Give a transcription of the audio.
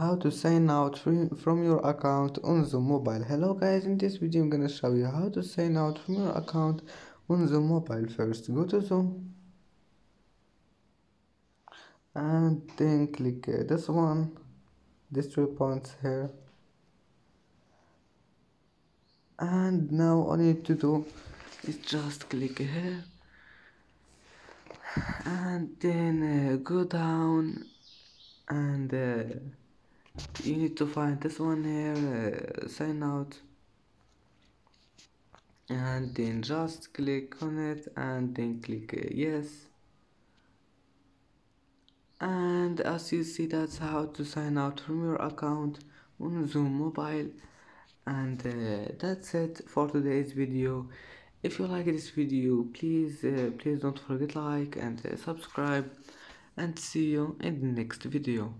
how to sign out from your account on the mobile. Hello guys, in this video I'm gonna show you how to sign out from your account on the mobile. First go to Zoom and then click this one, these 3 points here, and now all you need to do is just click here and then go down and you need to find this one here, sign out, and then just click on it and then click yes. And as you see, that's how to sign out from your account on Zoom mobile. And that's it for today's video. If you like this video, please don't forget like and subscribe, and see you in the next video.